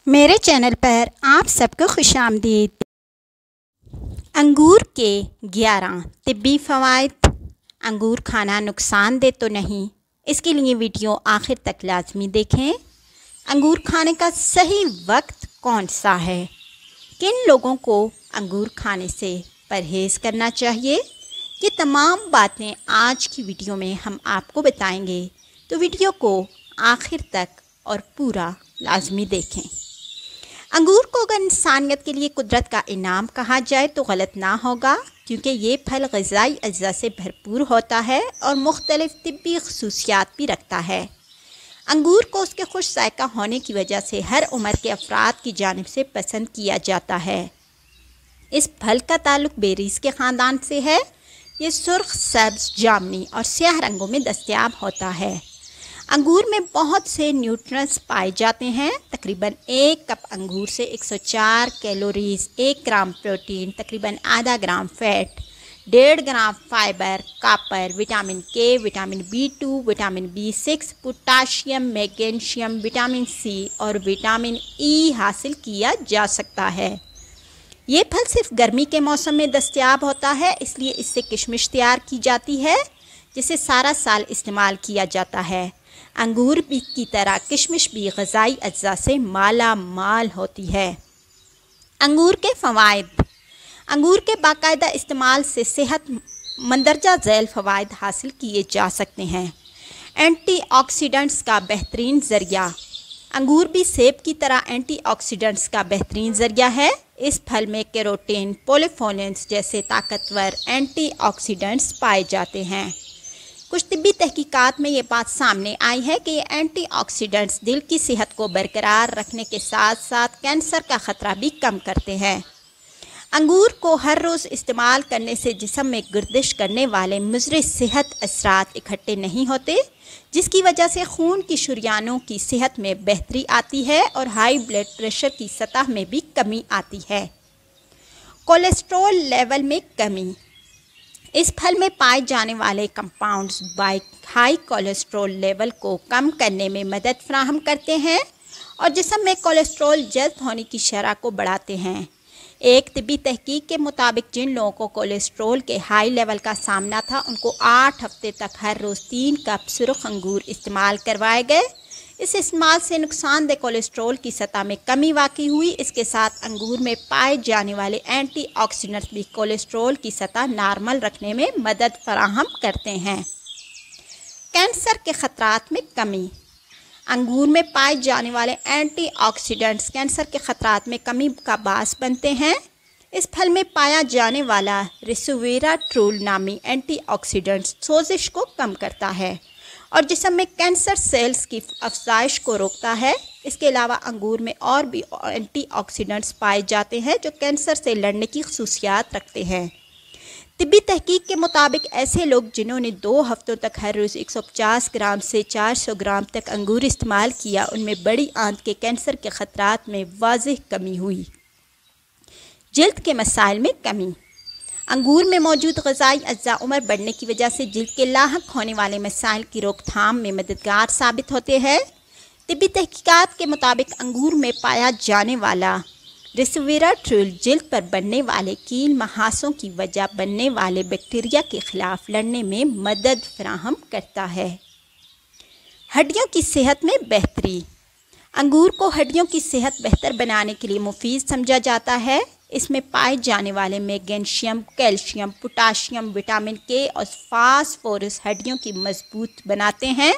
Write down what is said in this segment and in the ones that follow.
میرے چینل پر آپ سب کو خوش آمدید۔ انگور کے 11 طبی فوائد۔ انگور کھانا نقصان دہ تو نہیں، اس کے لیے ویڈیو آخر تک لازمی دیکھیں۔ انگور کھانے کا صحیح وقت کون سا ہے؟ کن لوگوں کو انگور کھانے سے پرہیز کرنا چاہیے؟ یہ تمام باتیں آج کی ویڈیو میں ہم آپ کو بتائیں گے، تو ویڈیو کو آخر تک اور پورا لازمی دیکھیں۔ انگور کو اگر انسانیت کے لیے قدرت کا انعام کہا جائے تو غلط نہ ہوگا، کیونکہ یہ پھل غذائی اجزاء سے بھرپور ہوتا ہے اور مختلف طبی خصوصیات بھی رکھتا ہے۔ انگور کو اس کے خوش ذائقہ ہونے کی وجہ سے ہر عمر کے افراد کی جانب سے پسند کیا جاتا ہے۔ اس پھل کا تعلق بیریز کے خاندان سے ہے۔ یہ سرخ، سبز، جامنی اور سیاہ رنگوں میں دستیاب ہوتا ہے۔ انگور میں بہت سے نیوٹرنٹس پائے جاتے ہیں۔ تقریباً 1 کپ انگور سے 104 کیلوریز، 1 گرام پروٹین، تقریباً آدھا gram fat, 1.5 gram fibre, copper, vitamin K, vitamin B2، vitamin B6، potassium, magnesium, vitamin C اور وٹامن ای حاصل کیا جا سکتا ہے۔ یہ پھل صرف گرمی کے موسم میں دستیاب ہوتا ہے، اس لیے اس سے کشمش تیار کی جاتی ہے، جسے سارا سال استعمال کیا جاتا ہے۔ انگور بھی کی طرح کشمش بھی غذائی اجزاء سے مالا مال ہوتی ہے۔ انگور کے فوائد۔ انگور کے باقاعدہ استعمال سے صحت مندرجہ ذیل فوائد حاصل کیے جا سکتے ہیں۔ اینٹی آکسیڈنٹس کا بہترین ذریعہ۔ انگور بھی سیب کی طرح اینٹی آکسیڈنٹس کا بہترین ذریعہ ہے۔ اس پھل میں کیروٹین، پولیفینولز جیسے طاقتور اینٹی آکسیڈنٹس پائے جاتے ہیں۔ کچھ طبی تحقیقات میں یہ بات سامنے آئی ہے کہ یہ اینٹی آکسیڈنٹس دل کی صحت کو برقرار رکھنے کے ساتھ ساتھ کینسر کا خطرہ بھی کم کرتے ہیں۔ انگور کو ہر روز استعمال کرنے سے جسم میں گردش کرنے والے مضر صحت اثرات اکٹھے نہیں ہوتے، جس کی وجہ سے خون کی شریانوں کی صحت میں بہتری آتی ہے اور ہائی بلڈ پریشر کی سطح میں بھی کمی آتی ہے۔ کولیسٹرول لیول میں کمی۔ اس پھل میں پائے جانے والے کمپاؤنڈز ہائی کولیسٹرول لیول کو کم کرنے میں مدد فراہم کرتے ہیں اور جسم میں کولیسٹرول جذب ہونے کی شرح کو بڑھاتے ہیں۔ ایک طبی تحقیق کے مطابق جن لوگوں کو کولیسٹرول کے ہائی لیول کا سامنا تھا، ان کو 8 ہفتے تک ہر روز 3 کپ سرخ انگور استعمال کروائے گئے۔ اس استعمال سے نقصان دہ کولیسٹرول کی سطح میں کمی واقع ہوئی۔ اس کے ساتھ انگور میں پائے جانے والے اینٹی آکسیڈنٹس بھی کولیسٹرول کی سطح نارمل رکھنے میں مدد فراہم کرتے ہیں۔ کینسر کے خطرات میں کمی۔ انگور میں پائے جانے والے اینٹی آکسیڈنٹس کینسر کے خطرات میں کمی کا باعث بنتے ہیں۔ اس پھل میں پایا جانے والا ریسویراٹرول نامی اینٹی آکسیڈنٹس سوزش کو کم کرتا ہے اور جسم میں کینسر سیلز کی افزائش کو روکتا ہے۔ اس کے علاوہ انگور میں اور بھی اینٹی آکسیڈنٹس پائے جاتے ہیں جو کینسر سے لڑنے کی خصوصیات رکھتے ہیں۔ طبی تحقیق کے مطابق ایسے لوگ جنہوں نے 2 ہفتوں تک ہر روز 150 گرام سے 400 گرام تک انگور استعمال کیا، ان میں بڑی آنت کے کینسر کے خطرات میں واضح کمی ہوئی۔ جلد کے مسائل میں کمی۔ انگور میں موجود غذائی اجزاء عمر بڑھنے کی وجہ سے جلد کے لاحق ہونے والے مسائل کی روک تھام میں مددگار ثابت ہوتے ہیں۔ طبی تحقیقات کے مطابق انگور میں پایا جانے والا ریسویراٹرول جلد پر بننے والے کیل محاسوں کی وجہ بننے والے بیکٹیریا کے خلاف لڑنے میں مدد فراہم کرتا ہے۔ ہڈیوں کی صحت میں بہتری۔ انگور کو ہڈیوں کی صحت بہتر بنانے کے لیے مفید سمجھا جاتا ہے۔ اس میں پائے جانے والے میگنیشیم، کیلشیم، پوٹاشیم، وٹامن کے اور فاسفورس ہڈیوں کی مضبوط بناتے ہیں۔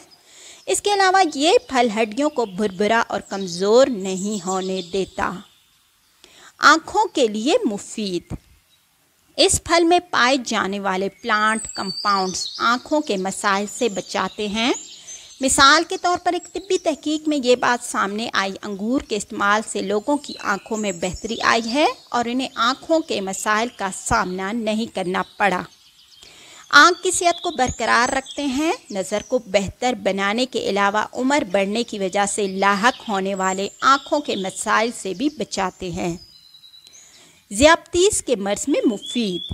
اس کے علاوہ یہ پھل ہڈیوں کو بھربھرا اور کمزور نہیں ہونے دیتا۔ آنکھوں کے لیے مفید۔ اس پھل میں پائے جانے والے پلانٹ کمپاؤنڈز آنکھوں کے مسائل سے بچاتے ہیں۔ مثال کے طور پر ایک طبی تحقیق میں یہ بات سامنے آئی، انگور کے استعمال سے لوگوں کی آنکھوں میں بہتری آئی ہے اور انہیں آنکھوں کے مسائل کا سامنا نہیں کرنا پڑا۔ آنکھ کی صحت کو برقرار رکھتے ہیں، نظر کو بہتر بنانے کے علاوہ عمر بڑھنے کی وجہ سے لاحق ہونے والے آنکھوں کے مسائل سے بھی بچاتے ہیں۔ ذیابطیس کے مرض میں مفید۔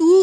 2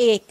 1,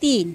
3,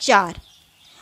4,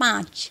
5,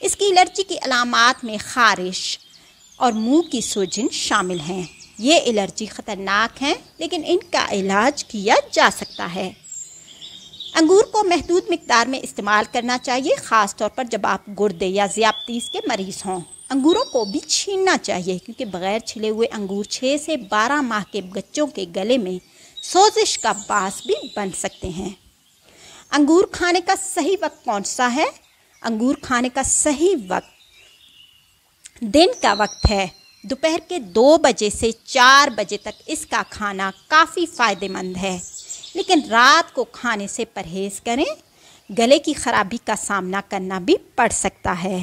اس کی الرجی کی علامات میں خارش اور منہ کی سوجن شامل ہیں۔ یہ الرجی خطرناک ہیں لیکن ان کا علاج کیا جا سکتا ہے۔ انگور کو محدود مقدار میں استعمال کرنا چاہیے، خاص طور پر جب آپ گردے یا ذیابطیس کے مریض ہوں۔ انگوروں کو بھی چھیننا چاہیے کیونکہ بغیر چھلے ہوئے انگور 6 سے 12 ماہ کے بچوں کے گلے میں سوزش کا باعث بھی بن سکتے ہیں۔ انگور کھانے کا صحیح وقت کون سا ہے؟ انگور کھانے کا صحیح وقت دن کا وقت ہے۔ دوپہر کے 2 بجے سے 4 بجے تک اس کا کھانا کافی فائدہ مند ہے، لیکن رات کو کھانے سے پرہیز کریں، گلے کی خرابی کا سامنا کرنا بھی پڑ سکتا ہے۔